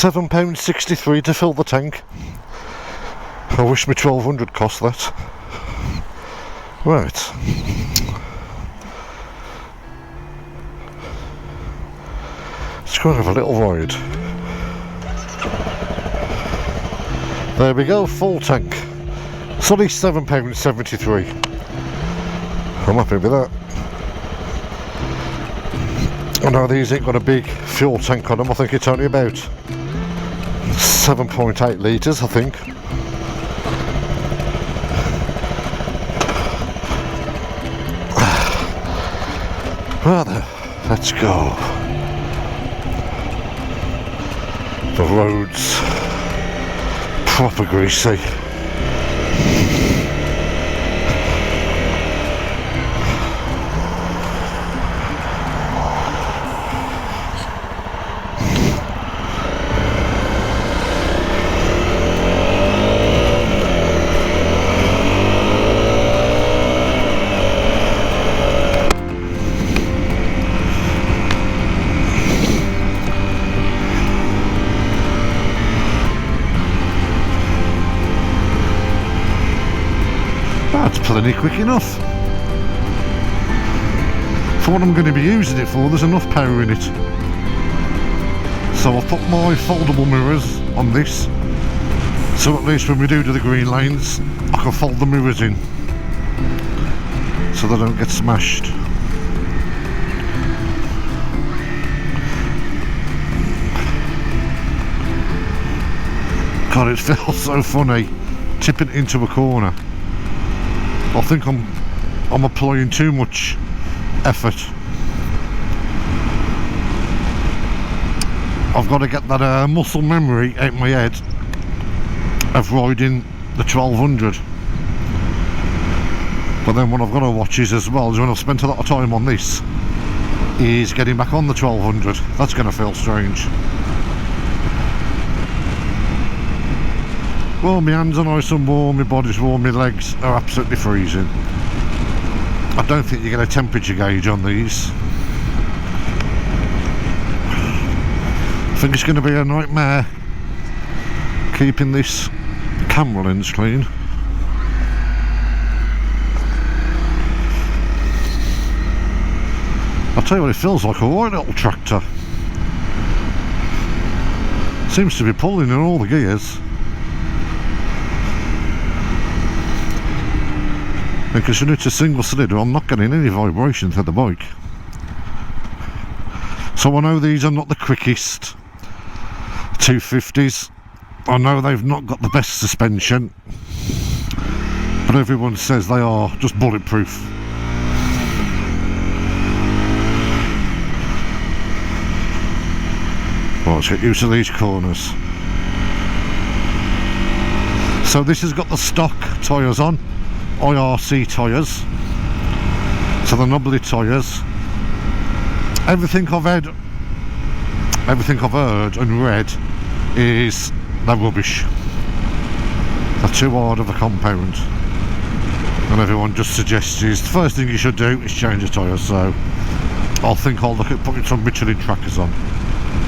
£7.63 to fill the tank. I wish my 1200 cost that. Right. Let's go and have a little ride. There we go, full tank. It's only £7.73. I'm happy with that. I know these ain't got a big fuel tank on them. I think it's only about 7.8 litres, I think. Rather, let's go. The roads proper greasy. That's plenty quick enough. For what I'm going to be using it for, there's enough power in it. So I've put my foldable mirrors on this, so at least when we do the green lanes, I can fold the mirrors in, so they don't get smashed. God, it feels so funny tipping into a corner. I think I'm applying too much effort. I've got to get that muscle memory out my head of riding the 1200. But then what I've got to watch is as well, is when I've spent a lot of time on this, is getting back on the 1200. That's going to feel strange. Well, my hands are nice and warm, my body's warm, my legs are absolutely freezing. I don't think you get a temperature gauge on these. I think it's going to be a nightmare keeping this camera lens clean. I'll tell you what, it feels like a right little tractor. Seems to be pulling in all the gears. Because when it's a single cylinder, I'm not getting any vibration through the bike. So I know these are not the quickest 250s. I know they've not got the best suspension, but everyone says they are just bulletproof. Well, let's get used to these corners. So this has got the stock tyres on. IRC tyres, so the knobbly tyres. Everything I've heard and read is they're rubbish. They're too hard of a compound, and everyone just suggests is the first thing you should do is change the tyres. So I think I'll look at putting some Michelin trackers on,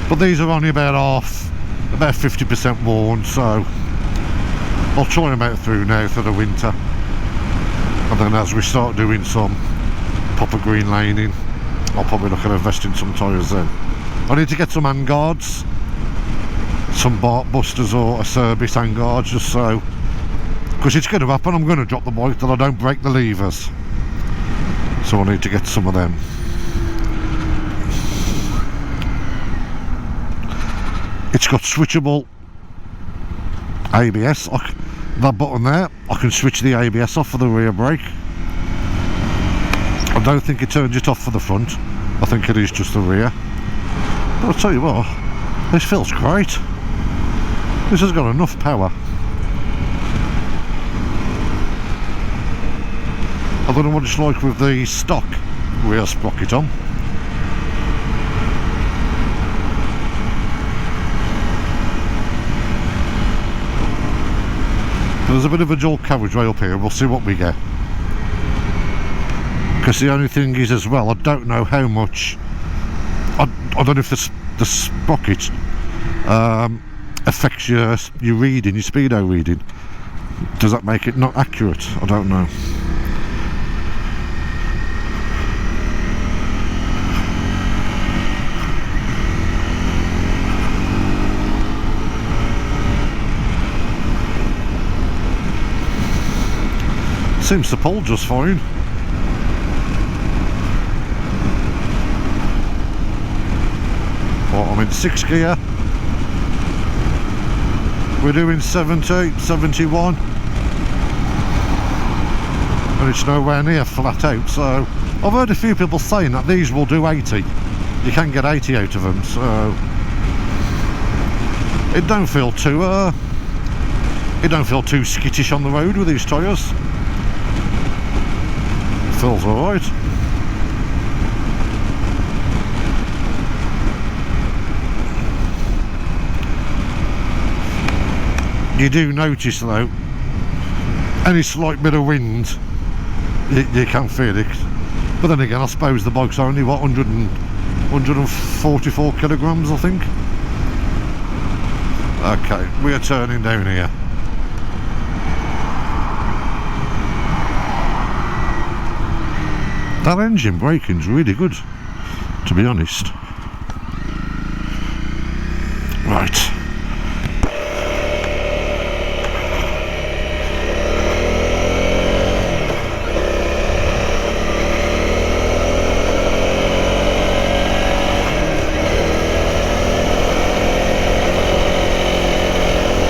but these are only about 50% worn, so I'll try them out through now for the winter. And then as we start doing some proper green laning, I'll probably look at investing some tyres then. I need to get some hand guards, some bark busters or a service hand guards, just so, because it's going to happen, I'm going to drop the bike that I don't break the levers. So I need to get some of them. It's got switchable ABS. That button there, I can switch the ABS off for the rear brake. I don't think it turns it off for the front. I think it is just the rear. But I'll tell you what, this feels great. This has got enough power. I don't know what it's like with the stock rear sprocket on. There's a bit of a dual carriageway up here, we'll see what we get. Because the only thing is as well, I don't know how much, I don't know if the sprocket affects your reading, your speedo reading. Does that make it not accurate? I don't know. Seems to pull just fine. Well, I'm in 6th gear. We're doing 70, 71. And it's nowhere near flat out, so I've heard a few people saying that these will do 80. You can get 80 out of them, so it don't feel too skittish on the road with these tyres. Feels alright. You do notice though, any slight bit of wind, you can feel it. But then again, I suppose the bike's only, what, 144 kilograms, I think. Okay, we are turning down here. That engine braking's really good, to be honest. Right.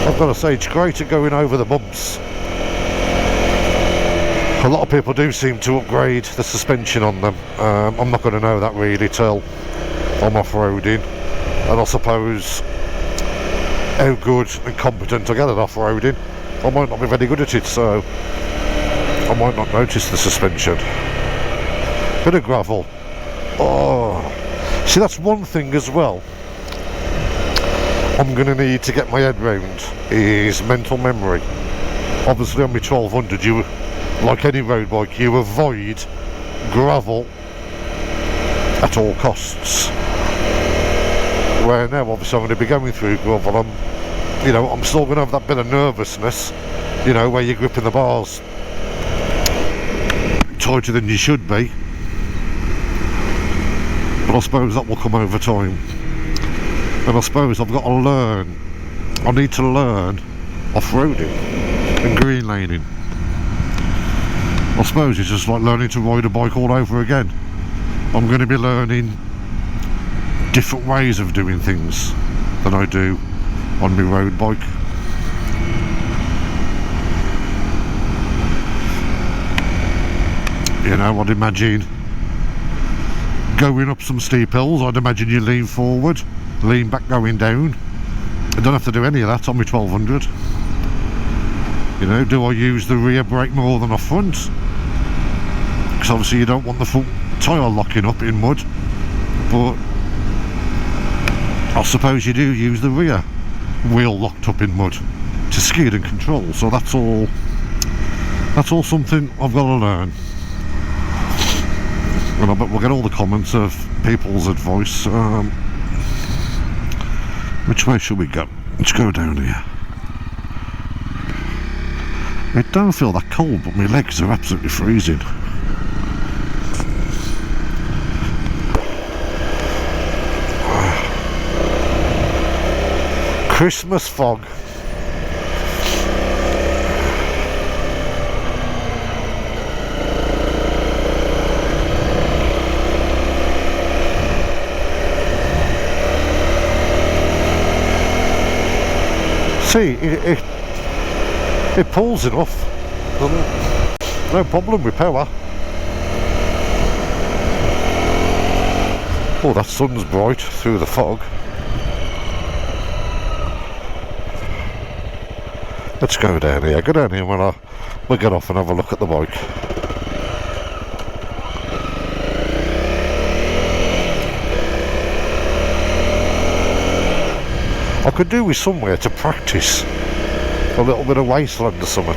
I've got to say, it's great at going over the bumps. A lot of people do seem to upgrade the suspension on them. I'm not going to know that really till I'm off-roading, and I suppose how good and competent I get at off-roading, I might not be very good at it, so I might not notice the suspension. Bit of gravel. Oh, see, that's one thing as well I'm going to need to get my head round, is mental memory. Obviously on my 1200, you, like any road bike, you avoid gravel at all costs. Where now obviously I'm going to be going through gravel, I'm still going to have that bit of nervousness, where you're gripping the bars tighter than you should be. But I suppose that will come over time. And I suppose I've got to learn, I need to learn off-roading and green laning. I suppose it's just like learning to ride a bike all over again. I'm going to be learning different ways of doing things than I do on my road bike. I'd imagine going up some steep hills, I'd imagine you lean forward, lean back going down. I don't have to do any of that on my 1200. Do I use the rear brake more than the front? Because obviously you don't want the front tyre locking up in mud, but I suppose you do use the rear wheel locked up in mud to skid and control, so that's all something I've got to learn. And I bet we'll get all the comments of people's advice. Which way should we go? Let's go down here. It don't feel that cold, but my legs are absolutely freezing. Christmas fog. See, it pulls enough. No problem with power. Oh, that sun's bright through the fog. Let's go down here. Go down here when we'll get off and have a look at the bike. I could do with somewhere to practice a little bit of wasteland or something.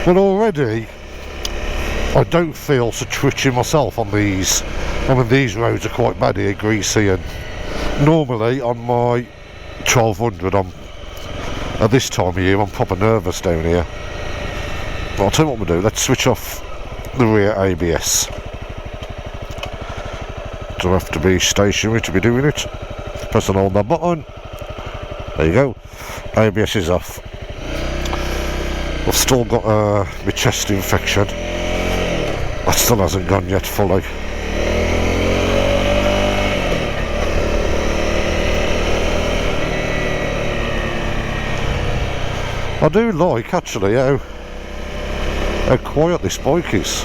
Well, already I don't feel so twitchy myself on these. I mean, these roads are quite bad here, greasy, and normally on my 1200 at this time of year I'm proper nervous down here. But I'll tell you what we'll do, let's switch off the rear ABS. Do I have to be stationary to be doing it? Press and hold that button. There you go. ABS is off. I've still got my chest infection. That still hasn't gone yet fully. I do like actually how quiet this bike is.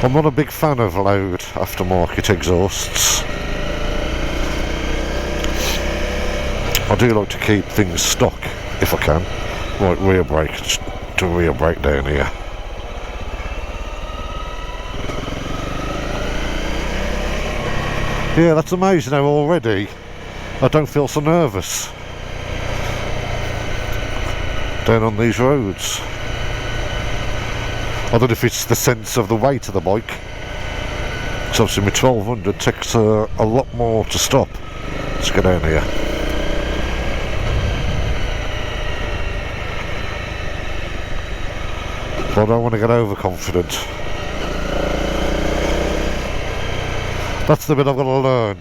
I'm not a big fan of loud aftermarket exhausts. I do like to keep things stock if I can. Like rear brake, just do rear brake down here. Yeah, that's amazing how already I don't feel so nervous down on these roads. I don't know if it's the sense of the weight of the bike. So obviously my 1200 takes a lot more to stop. Let's get down here. But I don't want to get overconfident. That's the bit I've got to learn.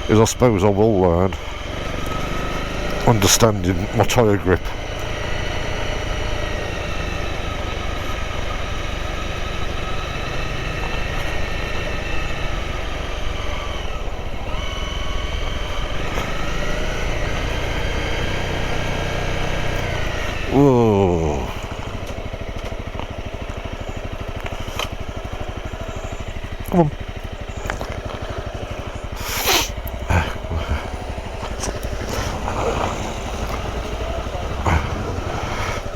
Is I suppose I will learn understanding my tyre grip. Whoa. Come on.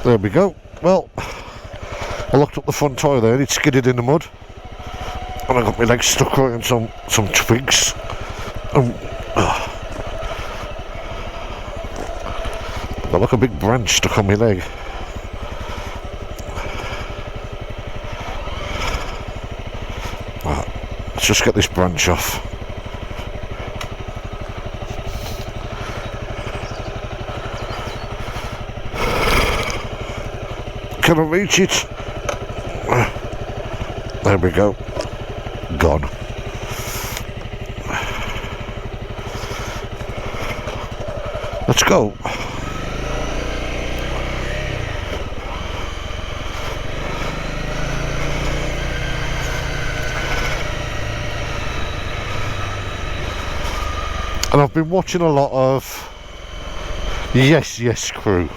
There we go. Well, I locked up the front tyre there, it skidded in the mud. And I got my legs stuck right in some twigs. Got like a big branch stuck on my leg. Right, let's just get this branch off. Can I reach it? There we go. Gone. Let's go. And I've been watching a lot of Yes Crew.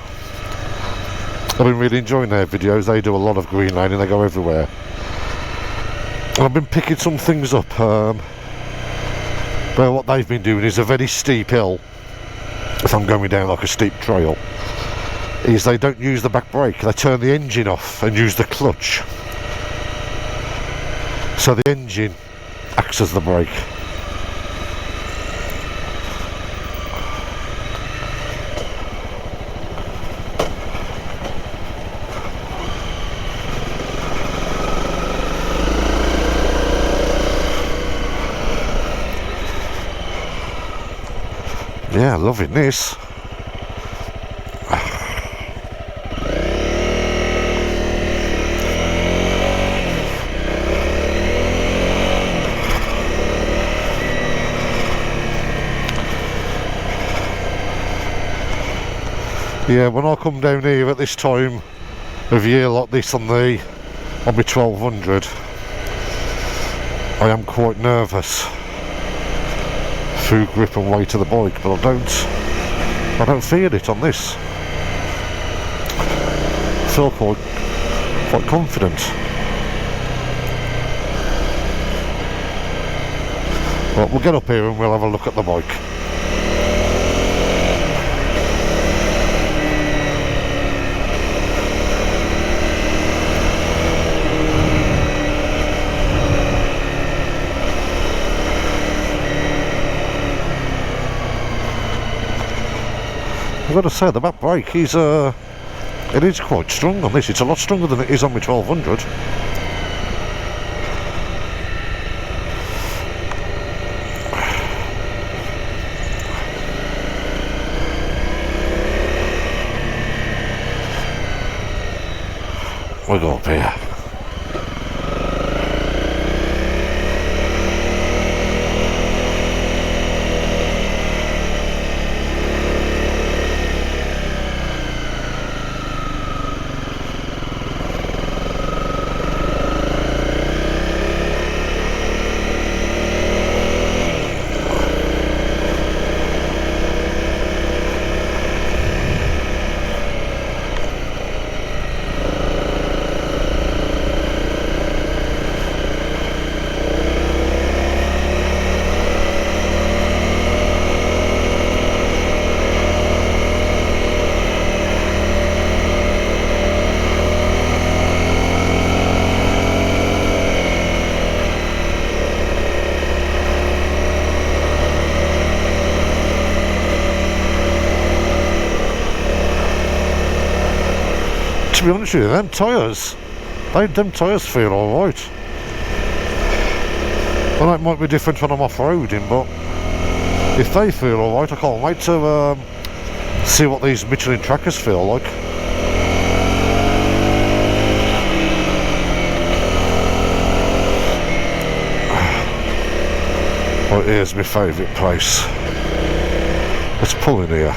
I've been really enjoying their videos. They do a lot of green laning, they go everywhere. And I've been picking some things up. But what they've been doing is a very steep hill. If I'm going down like a steep trail, is they don't use the back brake. They turn the engine off and use the clutch. So the engine acts as the brake. Yeah, loving this. Yeah, when I come down here at this time of year like this on my 1200, I am quite nervous through grip and weight of the bike, but I don't feel it on this. I feel quite confident. Well, we'll get up here and we'll have a look at the bike. I've got to say, the back brake is It is quite strong on this. It's a lot stronger than it is on my 1200. We'll go up here. To be honest with you, them tyres feel alright. I know it might be different when I'm off-roading, but if they feel alright, I can't wait to see what these Michelin trackers feel like. Right, here's my favourite place. Let's pull in here.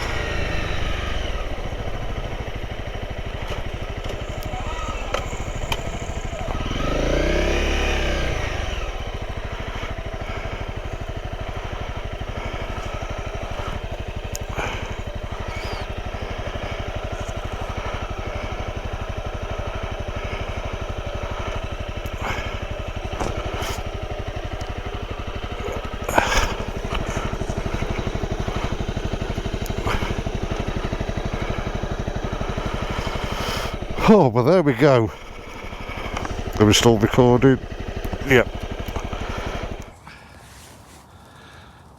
Oh, well, there we go. Are we still recording? Yep.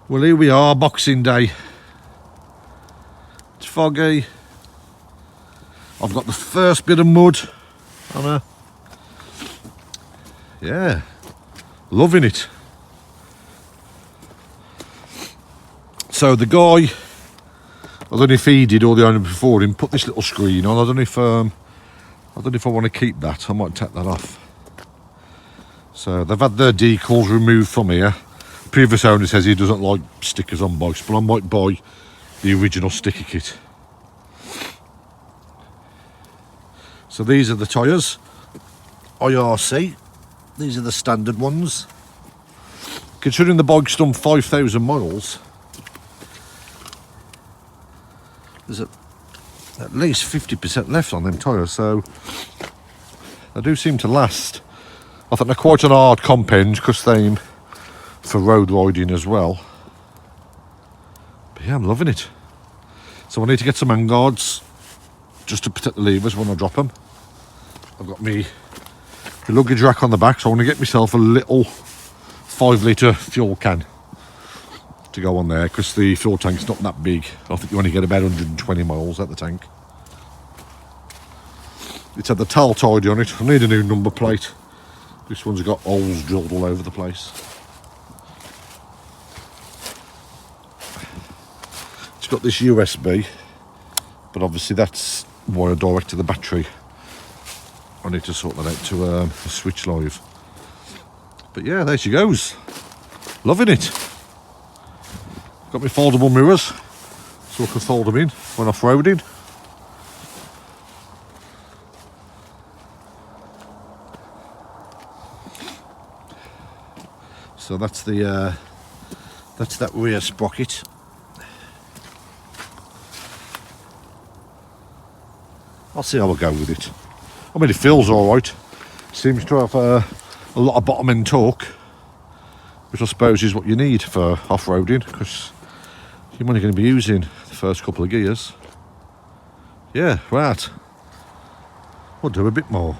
Well, here we are, Boxing Day. It's foggy. I've got the first bit of mud on her. Yeah, loving it. So the guy, I don't know if he did or the owner before him, put this little screen on. I don't know if I want to keep that. I might take that off. So they've had their decals removed from here. Previous owner says he doesn't like stickers on bikes, but I might buy the original sticker kit. So these are the tyres, IRC. These are the standard ones. Considering the bike's done 5,000 miles, there's at least 50% left on them tyres, so they do seem to last. I think they're quite an hard compound because they aim for road riding as well. But yeah, I'm loving it. So I need to get some handguards just to protect the levers when I drop them. I've got me luggage rack on the back, so I want to get myself a little 5 litre fuel can to go on there because the fuel tank's not that big. I think you only get about 120 miles at the tank. It's had the tail tidy on it. I need a new number plate. This one's got holes drilled all over the place. It's got this USB, but obviously that's wired direct to the battery. I need to sort that out to switch live. But yeah, there she goes. Loving it. Got my foldable mirrors, so I can fold them in when off-roading. So that's that rear sprocket. I'll see how I go with it. I mean, it feels alright. Seems to have a lot of bottom end torque, which I suppose is what you need for off-roading, because you're only going to be using the first couple of gears. Yeah, right. We'll do a bit more.